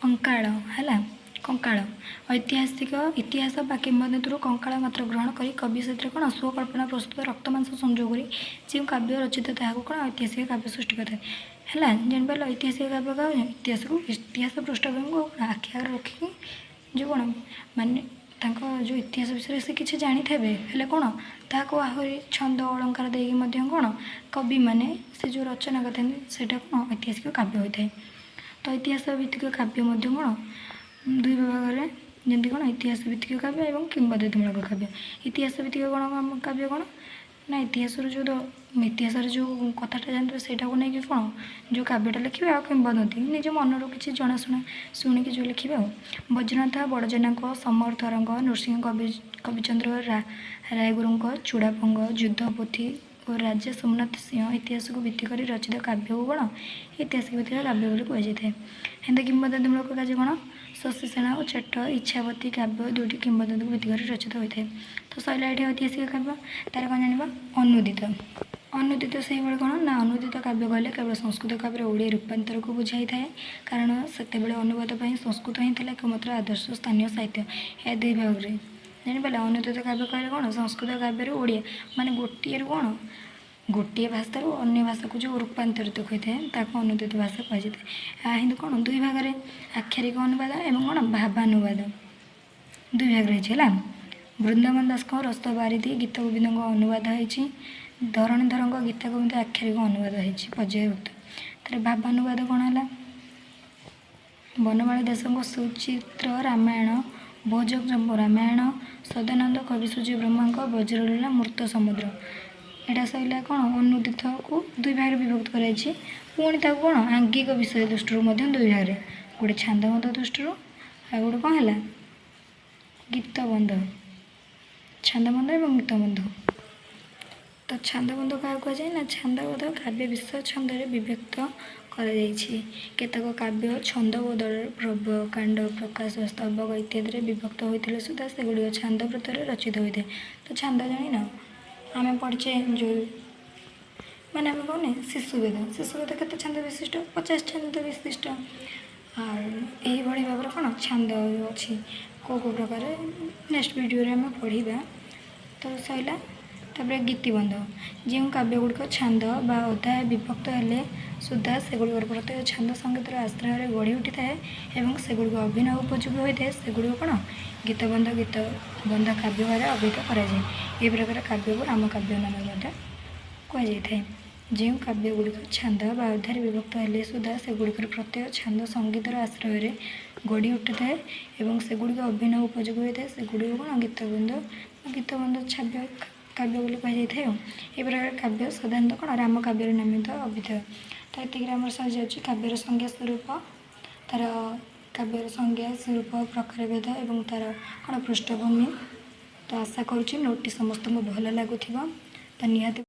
କଙ୍କାଳ ହେଲା କଙ୍କାଳ। ଇତିହାସ ବା କିମ୍ବଦନ୍ତୀରୁ କଙ୍କାଳ ମାତ୍ର ଗ୍ରହଣ କରି କବି ସେଥିରେ କ'ଣ ସ୍ୱକଳ୍ପନା ପ୍ରସ୍ତୁତ ରକ୍ତମାଂସ ସଂଯୋଗ କରି ଯେଉଁ କାବ୍ୟ ରଚିତ ତାହାକୁ କ'ଣ ଐତିହାସିକ କାବ୍ୟ ସୃଷ୍ଟି କରିଥାଏ ହେଲା। ଜାଣିପାରିଲ ଐତିହାସିକ କାବ୍ୟ କାହା ଇତିହାସ ପୃଷ୍ଠଭୂମିକୁ ଆଖି ଆଗରେ ରଖିକି ଯେଉଁ କ'ଣ ମାନେ ତାଙ୍କ ଯେଉଁ ଇତିହାସ ବିଷୟରେ ସେ କିଛି ଜାଣିଥିବେ, ହେଲେ କ'ଣ ତାହାକୁ ଆହୁରି ଛନ୍ଦ ଅଳଙ୍କାର ଦେଇକି ମଧ୍ୟ କ'ଣ କବିମାନେ ସେ ଯେଉଁ ରଚନା କରିଥାନ୍ତି ସେଇଟା କ'ଣ ଐତିହାସିକ କାବ୍ୟ ହୋଇଥାଏ। ତ ଇତିହାସ ଭିତ୍ତିକ କାବ୍ୟ ମଧ୍ୟ କ'ଣ 2 ଭାଗରେ, ଯେମିତି କ'ଣ ଇତିହାସ ଭିତ୍ତିକ କାବ୍ୟ ଏବଂ କିମ୍ବଦନ୍ତୀମୂଳକ କାବ୍ୟ। ଇତିହାସ ଭିତ୍ତିକ କ'ଣ କାବ୍ୟ କ'ଣ ନା ଇତିହାସରେ ଯେଉଁ କଥାଟା ଜାଣିଥିବେ ସେଇଟାକୁ ନେଇକି କ'ଣ ଯେଉଁ କାବ୍ୟଟା ଲେଖିବେ, ଆଉ କିମ୍ବଦନ୍ତୀ ନିଜ ମନରୁ କିଛି ଜଣାଶୁଣା ଶୁଣିକି ଯେଉଁ ଲେଖିବେ ଆଉ। ବୈଜନାଥ ବଡ଼ଜେନାଙ୍କ, ସମର୍ଥରଙ୍କ, ନୃସିଂହ କବିଚନ୍ଦ୍ର ରାୟଗୁରୁଙ୍କ, ଚୂଡ଼ାପଙ୍ଗ, ଯୁଦ୍ଧ ପୋଥି ଓ ରାଜା ସୋମନାଥ ସିଂହ ଇତିହାସକୁ ଭିତ୍ତି କରି ରଚିତ କାବ୍ୟକୁ କ'ଣ ଐତିହାସିକ ଭିତ୍ତିକ କାବ୍ୟ ବୋଲି କୁହାଯାଇଥାଏ। ହେଲେ କିମ୍ବଦନ୍ତୀମୂଳକ କାବ୍ୟ କ'ଣ ଶଶିସେନା ଓ ଚେଟ ଇଚ୍ଛାବତୀ କାବ୍ୟ 2ଟି କିମ୍ବଦନ୍ତୀକୁ ଭିତ୍ତି କରି ରଚିତ ହୋଇଥାଏ। ତ ସରିଲା ଏଠି ଐତିହାସିକ କାବ୍ୟ। ତାର କ'ଣ ଜାଣିବା ଅନୁଦିତ। ଅନୁଦିତ ସେଇଭଳି କ'ଣ ନା ଅନୁଦିତ କାବ୍ୟ କହିଲେ କେବଳ ସଂସ୍କୃତ କାବ୍ୟର ଓଡ଼ିଆ ରୂପାନ୍ତରକୁ ବୁଝାଇଥାଏ। କାରଣ ସେତେବେଳେ ଅନୁବାଦ ପାଇଁ ସଂସ୍କୃତ ହିଁ ଥିଲା ଏକମାତ୍ର ଆଦର୍ଶ ସ୍ଥାନୀୟ ସାହିତ୍ୟ। ଏହା ଦୁଇ ଭାଗରେ ଜାଣିପାରିଲେ। ଅନୁଦିତ କାବ୍ୟ କହିଲେ କ'ଣ ସଂସ୍କୃତ କାବ୍ୟରୁ ଓଡ଼ିଆ ମାନେ ଗୋଟିଏରୁ କ'ଣ ଗୋଟିଏ ଭାଷାରୁ ଅନ୍ୟ ଭାଷାକୁ ଯେଉଁ ରୂପାନ୍ତରିତ ହୋଇଥାଏ ତାକୁ ଅନୁଦିତ ଭାଷା କୁହାଯାଇଥାଏ। ଏହା କିନ୍ତୁ କ'ଣ ଦୁଇ ଭାଗରେ ଆକ୍ଷରିକ ଅନୁବାଦ ଏବଂ କ'ଣ ଭାବାନୁବାଦ ଦୁଇ ଭାଗରେ ହେଇଛି ହେଲା। ବୃନ୍ଦାବନ ଦାସଙ୍କ ରସ ବାରିଧି ଗୀତ ଗୋବିନ୍ଦଙ୍କ ଅନୁବାଦ ହେଇଛି। ଧରଣୀଧରଙ୍କ ଗୀତା ଗୋବିନ୍ଦ ଆକ୍ଷରିକ ଅନୁବାଦ ହେଇଛି ପର୍ଯ୍ୟାୟଭୁକ୍ତ। ତାର ଭାବାନୁବାଦ କ'ଣ ହେଲା ବନମାଳୀ ଦାସଙ୍କ ସୁଚିତ୍ର ରାମାୟଣ ଭୋଜଜମ୍ବ ରାମାୟଣ ସଦାନନ୍ଦ କବିସୂର୍ଯ୍ୟ ବ୍ରହ୍ମାଙ୍କ ବଜ୍ରଲୀଳା ମୃତ ସମୁଦ୍ର। ଏଇଟା ସରିଲା କ'ଣ ଅନୁଦିତକୁ ଦୁଇ ଭାଗରେ ବିଭକ୍ତ କରାଯାଇଛି। ପୁଣି ତାକୁ କ'ଣ ଆଙ୍ଗିକ ବିଷୟ ଦୃଷ୍ଟିରୁ ମଧ୍ୟ ଦୁଇ ଭାଗରେ ଗୋଟେ ଛାନ୍ଦବନ୍ଧ ଦୃଷ୍ଟିରୁ ଆଉ ଗୋଟେ କ'ଣ ହେଲା ଗୀତବନ୍ଧ ଛାନ୍ଦବନ୍ଧ ଏବଂ ଗୀତବନ୍ଧ। ତ ଛାନ୍ଦବନ୍ଧ କାହାକୁ କୁହାଯାଏ ନା ଛାନ୍ଦବନ୍ଧ କାବ୍ୟ ବିଷୟ ଛନ୍ଦରେ ବିଭକ୍ତ କରାଯାଇଛି। କେତେକ କାବ୍ୟ ଛନ୍ଦ ବଦଳରେ ପ୍ରବୟ କାଣ୍ଡ ପ୍ରକାଶ ସ୍ତବକ ଇତ୍ୟାଦିରେ ବିଭକ୍ତ ହୋଇଥିଲେ ସୁଦ୍ଧା ସେଗୁଡ଼ିକ ଛାନ୍ଦ ବୃତ୍ତରେ ରଚିତ ହୋଇଥାଏ। ତ ଛାନ୍ଦ ଜାଣିନ ଆମେ ପଢ଼ିଛେ ଯେଉଁ ମାନେ ଆମେ କହୁନେ ଶିଶୁବେଦ କେତେ ଛାନ୍ଦ ବିଶିଷ୍ଟ 50 ଛାନ୍ଦ ବିଶିଷ୍ଟ। ଆଉ ଏହିଭଳି ଭାବରେ କ'ଣ ଛାନ୍ଦ ଅଛି କେଉଁ ପ୍ରକାର ନେକ୍ସଟ ଭିଡ଼ିଓରେ ଆମେ ପଢ଼ିବା। ତ ସରିଲା। ତାପରେ ଗୀତିବନ୍ଧ ଯେଉଁ କାବ୍ୟଗୁଡ଼ିକ ଛାନ୍ଦ ବା ଅଧ୍ୟାୟ ବିଭକ୍ତ ହେଲେ ସୁଦ୍ଧା ସେଗୁଡ଼ିକର ପ୍ରତ୍ୟେକ ଛାନ୍ଦ ସଙ୍ଗୀତର ଆଶ୍ରୟରେ ଗଢ଼ି ଉଠିଥାଏ ଏବଂ ସେଗୁଡ଼ିକ ଅଭିନୟ ଉପଯୋଗୀ ହୋଇଥାଏ ସେଗୁଡ଼ିକ କ'ଣ ଗୀତବନ୍ଧ କାବ୍ୟ ଦ୍ୱାରା ଅଭିହିତ କରାଯାଏ। ଏହି ପ୍ରକାର କାବ୍ୟକୁ ରାମକାବ୍ୟ ନାମରେ ମଧ୍ୟ କୁହାଯାଇଥାଏ। ଯେଉଁ କାବ୍ୟଗୁଡ଼ିକ ଛାନ୍ଦ ବା ଅଧ୍ୟାୟରେ ବିଭକ୍ତ ହେଲେ ସୁଦ୍ଧା ସେଗୁଡ଼ିକର ପ୍ରତ୍ୟେକ ଛାନ୍ଦ ସଙ୍ଗୀତର ଆଶ୍ରୟରେ ଗଢ଼ି ଉଠିଥାଏ ଏବଂ ସେଗୁଡ଼ିକ ଅଭିନୟ ଉପଯୋଗୀ ହୋଇଥାଏ ସେଗୁଡ଼ିକ କ'ଣ ଗୀତବନ୍ଧ କାବ୍ୟ ବୋଲି କୁହାଯାଇଥାଏ। ଆଉ ଏହି ପ୍ରକାର କାବ୍ୟ ସାଧାରଣତଃ କ'ଣ ରାମକାବ୍ୟରେ ନାମିତ ଅଭିଧେୟ। ତ ଏତିକିରେ ଆମର ସରିଯାଉଛି କାବ୍ୟର ସଂଜ୍ଞା ସ୍ୱରୂପ ତା'ର କାବ୍ୟର ସଂଜ୍ଞା ସ୍ୱରୂପ ପ୍ରକାରଭେଦ ଏବଂ ତା'ର କ'ଣ ପୃଷ୍ଠଭୂମି। ତ ଆଶା କରୁଛି ନୋଟଟି ସମସ୍ତଙ୍କୁ ଭଲ ଲାଗୁଥିବ। ତ ନିହାତି